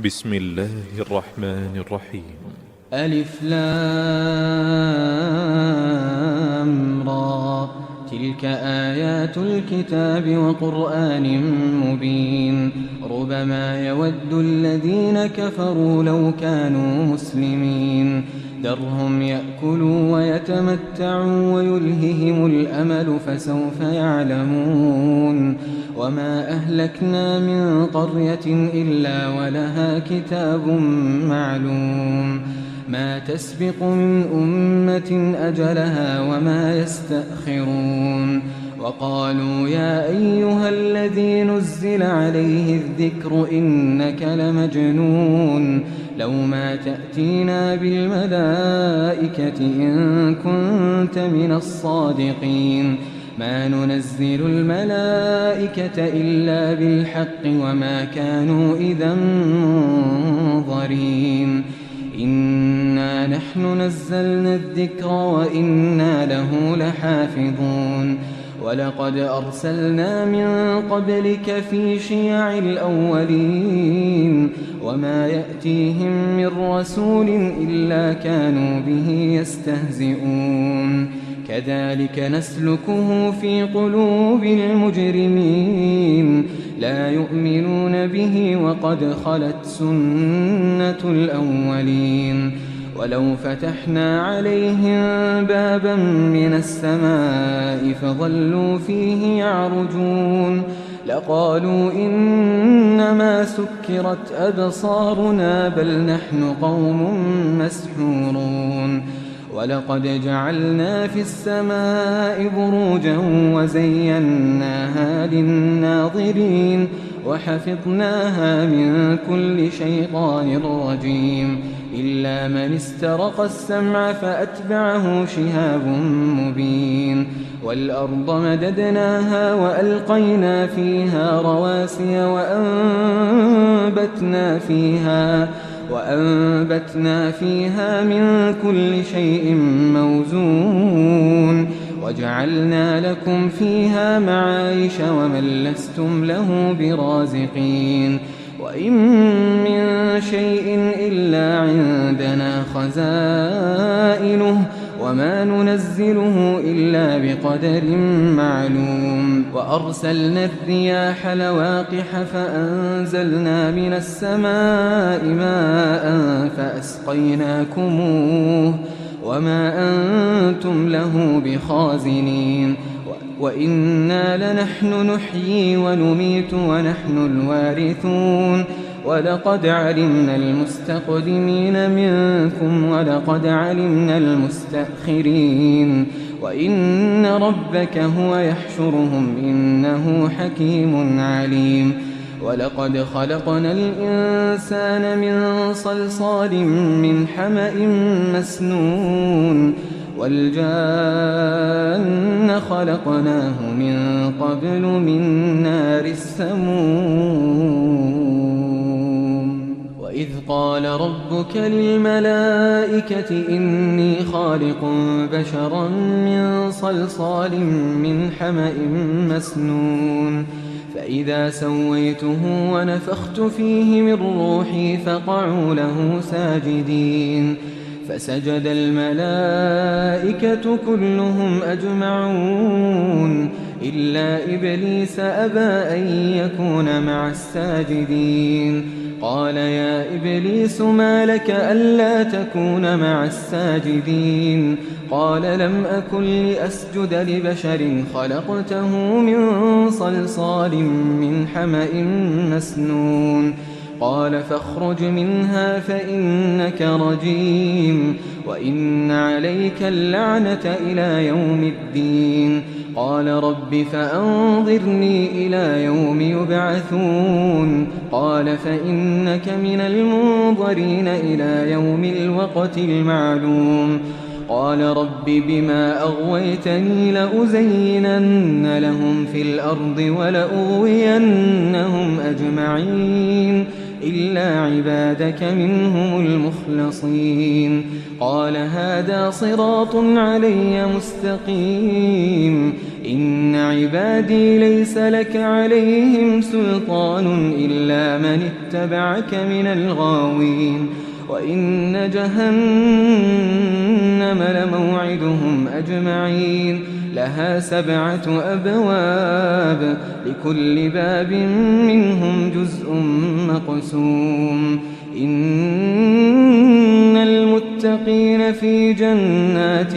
بسم الله الرحمن الرحيم. ألف لام را، تلك آيات الكتاب وقرآن مبين. ربما يود الذين كفروا لو كانوا مسلمين. ذرهم يأكلوا ويتمتعوا ويلههم الأمل فسوف يعلمون. وما أهلكنا من قرية إلا ولها كتاب معلوم. ما تسبق من أمة أجلها وما يستأخرون. وقالوا يا أيها الذي نزل عليه الذكر إنك لمجنون. لو ما تأتينا بالملائكة إن كنت من الصادقين. ما ننزل الملائكة إلا بالحق وما كانوا إذا منظرين. إنا نحن نزلنا الذكر وإنا له لحافظون. ولقد أرسلنا من قبلك في شيع الأولين. وما يأتيهم من رسول إلا كانوا به يستهزئون. كذلك نسلكه في قلوب المجرمين. لا يؤمنون به وقد خلت سنة الأولين. ولو فتحنا عليهم بابا من السماء فظلوا فيه يعرجون لقالوا إنما سكرت أبصارنا بل نحن قوم مسحورون. ولقد جعلنا في السماء بروجا وزيناها للناظرين وحفظناها من كل شيطان رجيم إلا من استرق السمع فأتبعه شهاب مبين. والأرض مددناها وألقينا فيها رواسي وأنبتنا فيها من كل شيء موزون. وجعلنا لكم فيها معايش ومن لستم له برازقين. وإن من شيء إلا عندنا خزائنه وما ننزله إلا بقدر معلوم. وأرسلنا الرياح لواقح فأنزلنا من السماء ماء فأسقيناكموه وما أنتم له بخازنين. وإنا لنحن نحيي ونميت ونحن الوارثون. ولقد علمنا المستقدمين منكم ولقد علمنا المستأخرين. وإن ربك هو يحشرهم إنه حكيم عليم. ولقد خلقنا الإنسان من صلصال من حمأ مسنون. والجان خلقناه من قبل من نار السموم. وإذ قال ربك للملائكة إني خالق بشرا من صلصال من حمأ مسنون. فإذا سويته ونفخت فيه من روحي فقعوا له ساجدين. فسجد الملائكة كلهم أجمعون إلا إبليس أبى أن يكون مع الساجدين. قال يا إبليس ما لك ألا تكون مع الساجدين؟ قال لم أكن لأسجد لبشر خلقته من صلصال من حمأ مسنون. قال فاخرج منها فإنك رجيم وإن عليك اللعنة إلى يوم الدين. قال رب فأنظرني إلى يوم يبعثون. قال فإنك من المنظرين إلى يوم الوقت المعلوم. قال رب بما أغويتني لأزينن لهم في الأرض ولأغوينهم أجمعين إلا عبادك منهم المخلصين قال هذا صراط علي مستقيم إن عبادي ليس لك عليهم سلطان إلا من اتبعك من الغاوين وإن جهنم لموعدهم أجمعين لها 7 أبواب لكل باب منهم جزء مقسوم إن المتقين في جنات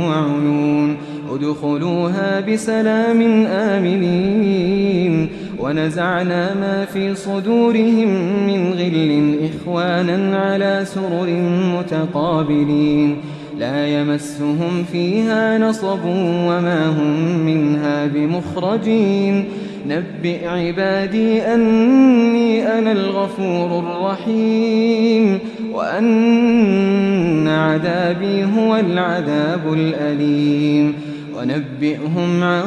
وعيون ادخلوها بسلام آمنين ونزعنا ما في صدورهم من غل إخوانا على سرر متقابلين لا يمسهم فيها نصب وما هم منها بمخرجين نبئ عبادي أني أنا الغفور الرحيم وأن عذابي هو العذاب الأليم ونبئهم عن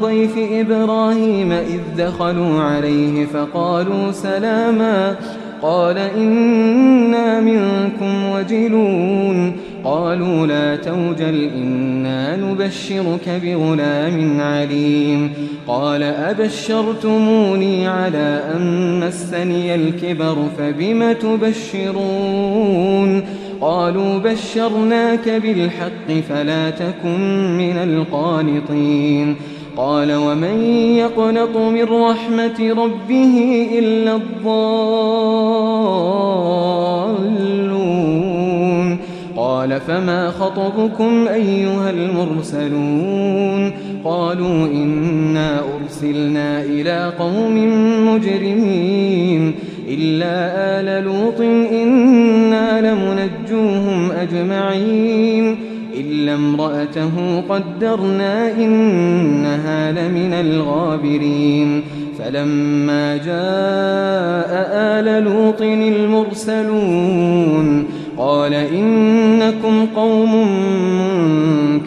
ضيف إبراهيم إذ دخلوا عليه فقالوا سلاما قال إنا منكم وجلون قالوا لا توجل إنا نبشرك بغلام عليم قال أبشرتموني على أن مسني الكبر فبم تبشرون قالوا بشرناك بالحق فلا تكن من القانطين قال ومن يقنط من رحمة ربه إلا الضالون قال فما خطبكم أيها المرسلون قالوا إنا أرسلنا إلى قوم مجرمين إلا آل لوط إنا لمنجوهم أجمعين إلا امرأته قدرنا إنها لمن الغابرين فلما جاء آل لوط المرسلون قال إنكم قوم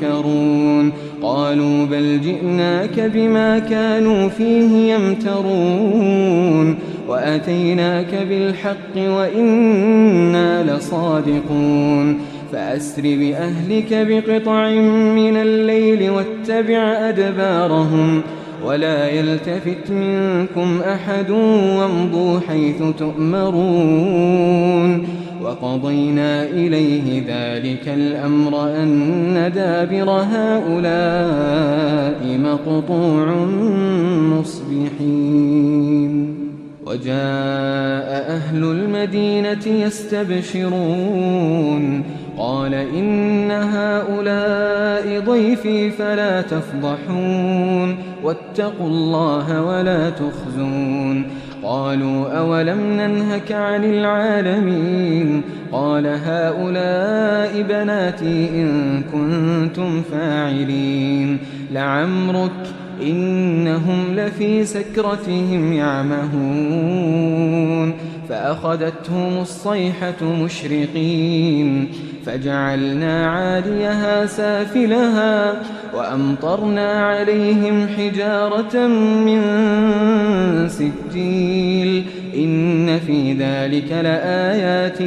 منكرون قالوا بل جئناك بما كانوا فيه يمترون وأتيناك بالحق وإنا لصادقون فأسر بأهلك بقطع من الليل واتبع أدبارهم ولا يلتفت منكم أحد وامضوا حيث تؤمرون وقضينا إليه ذلك الأمر أن دابر هؤلاء مقطوع مصبحين وجاء أهل المدينة يستبشرون قال إن هؤلاء ضيفي فلا تفضحون واتقوا الله ولا تخزون قالوا أولم ننهك عن العالمين قال هؤلاء بناتي إن كنتم فاعلين لعمرك إنهم لفي سكرتهم يعمهون فأخذتهم الصيحة مشرقين فجعلنا عاليها سافلها وأمطرنا عليهم حجارة من سجيل إن في ذلك لآيات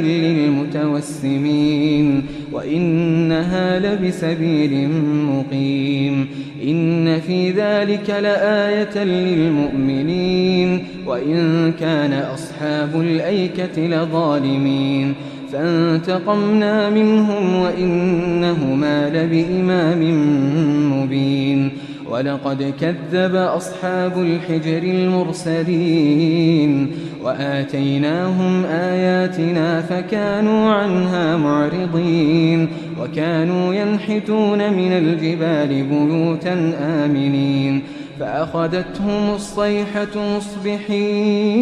للمتوسمين وإنها لبسبيل مقيم إن في ذلك لآية للمؤمنين وإن كان أصحاب الأيكة لظالمين فانتقمنا منهم وإنهما لبإمام مبين ولقد كذب أصحاب الحجر المرسلين وآتيناهم آياتنا فكانوا عنها معرضين وكانوا ينحتون من الجبال بيوتا آمنين فأخذتهم الصيحة مصبحين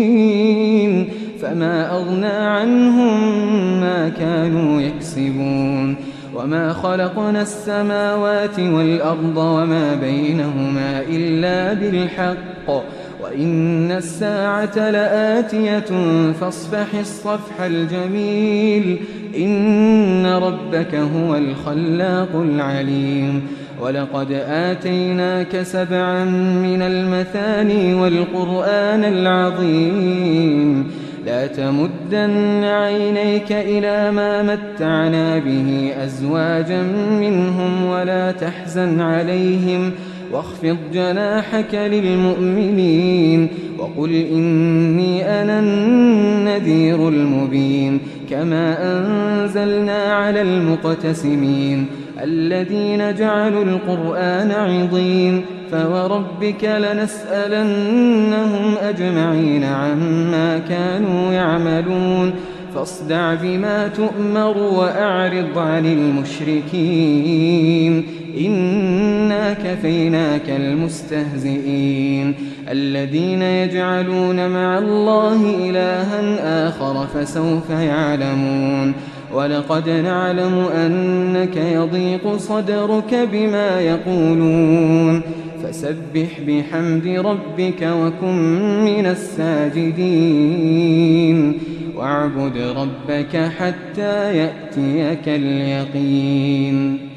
فما أغنى عنهم ما كانوا يكسبون وما خلقنا السماوات والأرض وما بينهما إلا بالحق وإن الساعة لآتية فاصفح الصفح الجميل إن ربك هو الخلاق العليم ولقد آتيناك 7 من المثاني والقرآن العظيم لا تمدن عينيك إلى ما متعنا به أزواجا منهم ولا تحزن عليهم واخفض جناحك للمؤمنين وقل إني أنا النذير المبين كما أنزلنا على المقتسمين الذين جعلوا القرآن عضين فوربك لنسألنهم أجمعين عما كانوا يعملون فاصدع بما تؤمر وأعرض عن المشركين إنا كفيناك المستهزئين الذين يجعلون مع الله إلها آخر فسوف يعلمون ولقد نعلم أنك يضيق صدرك بما يقولون فسبح بحمد ربك وكن من الساجدين واعبد ربك حتى يأتيك اليقين